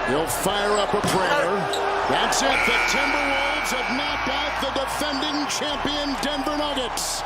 He'll fire up a prayer. That's it. The Timberwolves have knocked out the defending champion Denver Nuggets.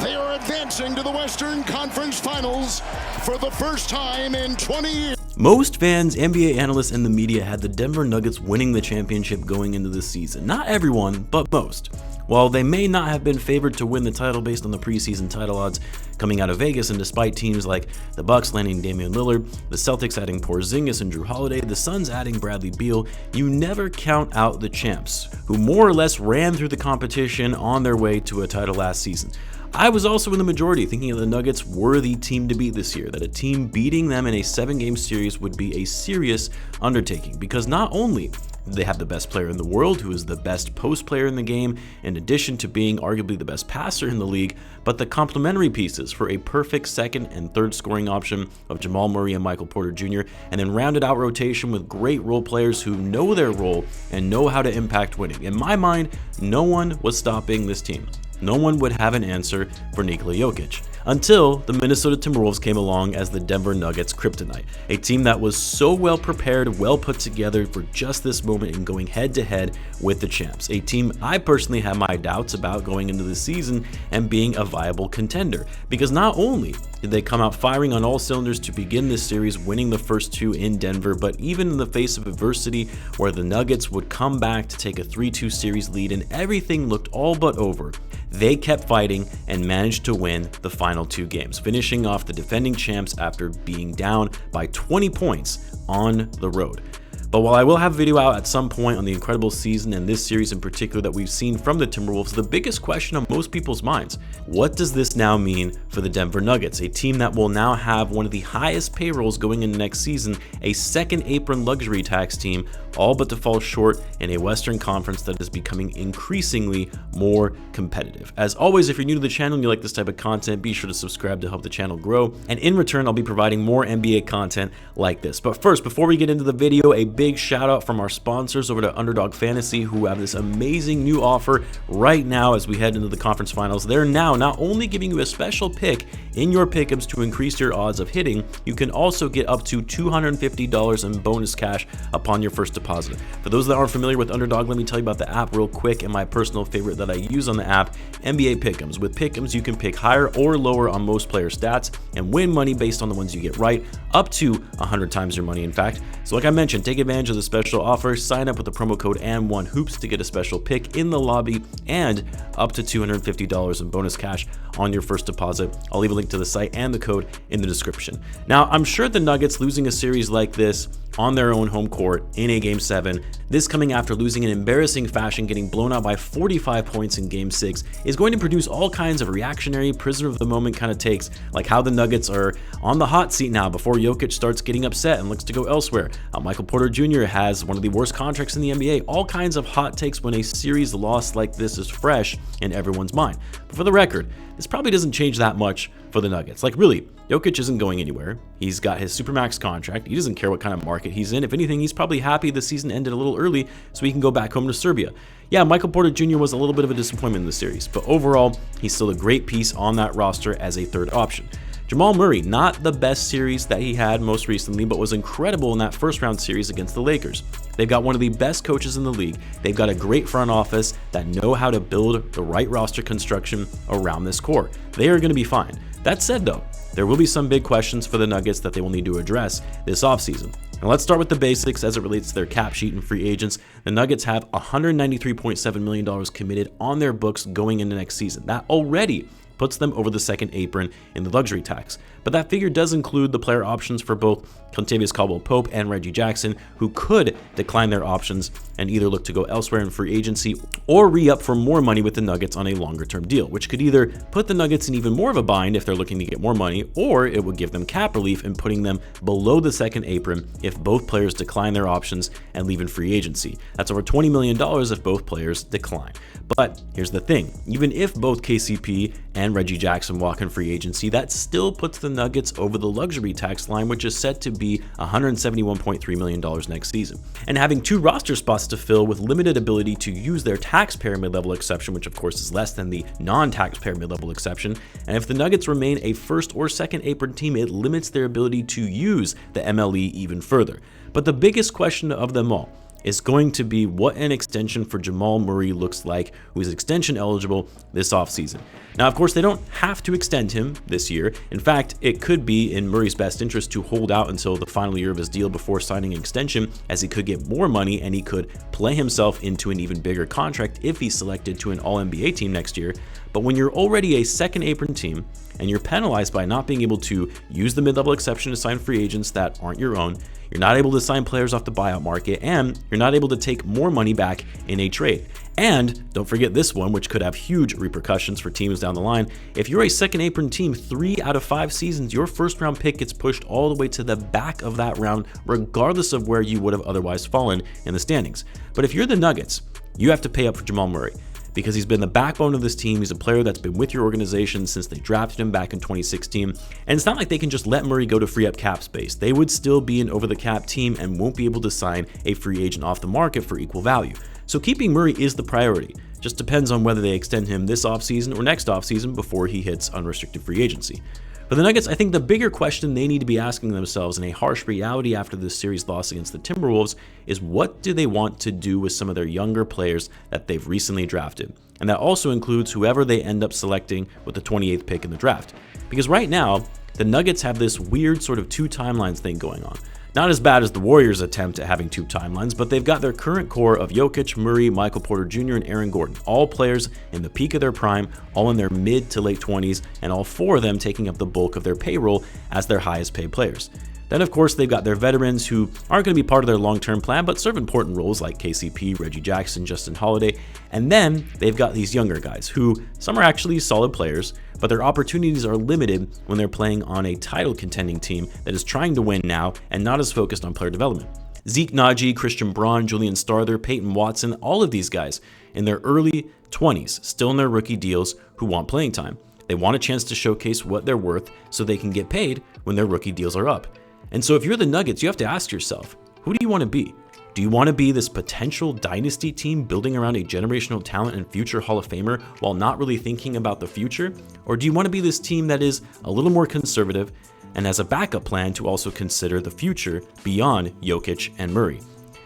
They are advancing to the Western Conference Finals for the first time in 20 years. Most fans, NBA analysts, and the media had the Denver Nuggets winning the championship going into the season. Not everyone, but most. While they may not have been favored to win the title based on the preseason title odds coming out of Vegas, and despite teams like the Bucks landing Damian Lillard, the Celtics adding Porzingis and Drew Holiday, the Suns adding Bradley Beal, you never count out the champs, who more or less ran through the competition on their way to a title last season. I was also in the majority, thinking that the Nuggets were the team to beat this year, that a team beating them in a 7-game series would be a serious undertaking, because not only do they have the best player in the world, who is the best post player in the game, in addition to being arguably the best passer in the league, but the complementary pieces for a perfect second and third scoring option of Jamal Murray and Michael Porter Jr., and then rounded out rotation with great role players who know their role and know how to impact winning. In my mind, no one was stopping this team. No one would have an answer for Nikola Jokic until the Minnesota Timberwolves came along as the Denver Nuggets kryptonite, a team that was so well prepared, well put together for just this moment and going head to head with the champs, a team I personally had my doubts about going into the season and being a viable contender, because not only did they come out firing on all cylinders to begin this series, winning the first two in Denver, but even in the face of adversity where the Nuggets would come back to take a 3-2 series lead and everything looked all but over, they kept fighting and managed to win the final 2 games, finishing off the defending champs after being down by 20 points on the road. But while I will have a video out at some point on the incredible season and this series in particular that we've seen from the Timberwolves, the biggest question on most people's minds: what does this now mean for the Denver Nuggets, a team that will now have one of the highest payrolls going into next season, a second apron luxury tax team, all but to fall short in a Western Conference that is becoming increasingly more competitive. As always, if you're new to the channel and you like this type of content, be sure to subscribe to help the channel grow, and in return I'll be providing more NBA content like this. But first, before we get into the video, a big shout out from our sponsors over to Underdog Fantasy, who have this amazing new offer right now as we head into the conference finals. They're now not only giving you a special pick in your pick'ems to increase your odds of hitting, you can also get up to $250 in bonus cash upon your first deposit. For those that aren't familiar with Underdog, let me tell you about the app real quick and my personal favorite that I use on the app, NBA Pick'ems. With Pick'ems, you can pick higher or lower on most player stats and win money based on the ones you get right, up to 100 times your money in fact. So like I mentioned, take advantage of the special offer, sign up with the promo code AND1HOOPS to get a special pick in the lobby and up to $250 in bonus cash on your first deposit. I'll leave a link to the site and the code in the description. Now, I'm sure the Nuggets losing a series like this on their own home court in a Game 7, this coming after losing in embarrassing fashion, getting blown out by 45 points in Game 6, is going to produce all kinds of reactionary, prisoner of the moment kind of takes, like how the Nuggets are on the hot seat now before Jokic starts getting upset and looks to go elsewhere. Michael Porter Jr. has one of the worst contracts in the NBA. All kinds of hot takes when a series loss like this is fresh in everyone's mind. But for the record, this probably doesn't change that much for the Nuggets. Like really, Jokic isn't going anywhere. He's got his Supermax contract. He doesn't care what kind of market he's in. If anything, he's probably happy the season ended a little early so he can go back home to Serbia. Yeah, Michael Porter Jr. was a little bit of a disappointment in the series, but overall, he's still a great piece on that roster as a third option. Jamal Murray, not the best series that he had most recently, but was incredible in that first round series against the Lakers. They've got one of the best coaches in the league. They've got a great front office that know how to build the right roster construction around this core. They are going to be fine. That said though, there will be some big questions for the Nuggets that they will need to address this offseason. And let's start with the basics as it relates to their cap sheet and free agents. The Nuggets have $193.7 million committed on their books going into next season. That already puts them over the second apron in the luxury tax. But that figure does include the player options for both Kentavious Caldwell-Pope and Reggie Jackson, who could decline their options and either look to go elsewhere in free agency or re-up for more money with the Nuggets on a longer-term deal, which could either put the Nuggets in even more of a bind if they're looking to get more money, or it would give them cap relief in putting them below the second apron if both players decline their options and leave in free agency. That's over $20 million if both players decline. But here's the thing, even if both KCP and and Reggie Jackson walk in free agency, that still puts the Nuggets over the luxury tax line, which is set to be $171.3 million next season. And having 2 roster spots to fill with limited ability to use their taxpayer mid-level exception, which of course is less than the non-taxpayer mid-level exception, and if the Nuggets remain a first or second apron team, it limits their ability to use the MLE even further. But the biggest question of them all is going to be what an extension for Jamal Murray looks like, who is extension eligible this offseason. Now, of course, they don't have to extend him this year. In fact, it could be in Murray's best interest to hold out until the final year of his deal before signing an extension, as he could get more money and he could play himself into an even bigger contract if he's selected to an All-NBA team next year. But when you're already a second apron team and you're penalized by not being able to use the mid-level exception to sign free agents that aren't your own, you're not able to sign players off the buyout market, and you're not able to take more money back in a trade. And don't forget this one, which could have huge repercussions for teams down the line. If you're a second apron team, 3 out of 5 seasons, your first round pick gets pushed all the way to the back of that round, regardless of where you would have otherwise fallen in the standings. But if you're the Nuggets, you have to pay up for Jamal Murray, because he's been the backbone of this team. He's a player that's been with your organization since they drafted him back in 2016. And it's not like they can just let Murray go to free up cap space. They would still be an over the cap team and won't be able to sign a free agent off the market for equal value. So keeping Murray is the priority. Just depends on whether they extend him this offseason or next offseason before he hits unrestricted free agency. For the Nuggets, I think the bigger question they need to be asking themselves in a harsh reality after this series loss against the Timberwolves is, what do they want to do with some of their younger players that they've recently drafted? And that also includes whoever they end up selecting with the 28th pick in the draft. Because right now, the Nuggets have this weird sort of 2 timelines thing going on. Not as bad as the Warriors' attempt at having 2 timelines, but they've got their current core of Jokic, Murray, Michael Porter Jr., and Aaron Gordon, all players in the peak of their prime, all in their mid to late 20s, and all 4 of them taking up the bulk of their payroll as their highest paid players. Then, of course, they've got their veterans who aren't going to be part of their long-term plan, but serve important roles like KCP, Reggie Jackson, Justin Holiday. And then they've got these younger guys who, some are actually solid players, but their opportunities are limited when they're playing on a title contending team that is trying to win now and not as focused on player development. Zeke Naji, Christian Braun, Julian Starther, Peyton Watson, all of these guys in their early 20s, still in their rookie deals, who want playing time. They want a chance to showcase what they're worth so they can get paid when their rookie deals are up. And so if you're the Nuggets, you have to ask yourself, who do you want to be? Do you want to be this potential dynasty team building around a generational talent and future Hall of Famer while not really thinking about the future? Or do you want to be this team that is a little more conservative and has a backup plan to also consider the future beyond Jokic and Murray?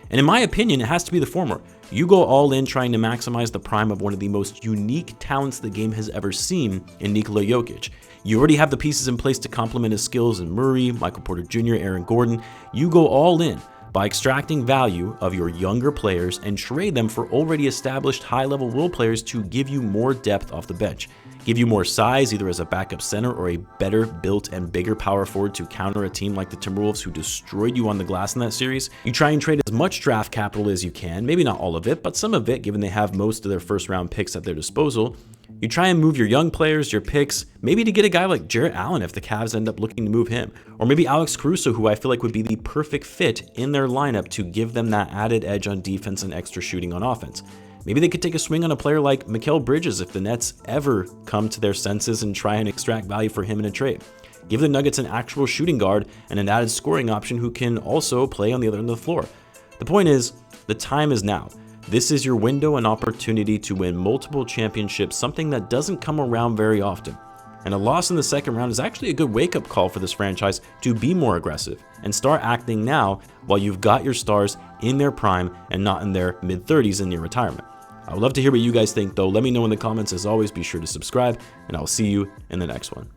And in my opinion, it has to be the former. You go all in trying to maximize the prime of one of the most unique talents the game has ever seen in Nikola Jokic. You already have the pieces in place to complement his skills in Murray, Michael Porter Jr., Aaron Gordon. You go all in by extracting value of your younger players and trade them for already established high-level role players to give you more depth off the bench, give you more size either as a backup center or a better built and bigger power forward to counter a team like the Timberwolves who destroyed you on the glass in that series. You try and trade as much draft capital as you can, maybe not all of it, but some of it, given they have most of their first round picks at their disposal. You try and move your young players, your picks, maybe to get a guy like Jarrett Allen if the Cavs end up looking to move him, or maybe Alex Caruso, who I feel like would be the perfect fit in their lineup to give them that added edge on defense and extra shooting on offense. Maybe they could take a swing on a player like Mikal Bridges if the Nets ever come to their senses and try and extract value for him in a trade. Give the Nuggets an actual shooting guard and an added scoring option who can also play on the other end of the floor. The point is, the time is now. This is your window and opportunity to win multiple championships, something that doesn't come around very often. And a loss in the second round is actually a good wake-up call for this franchise to be more aggressive and start acting now while you've got your stars in their prime and not in their mid-30s in near retirement. I would love to hear what you guys think though. Let me know in the comments. As always, be sure to subscribe, and I'll see you in the next one.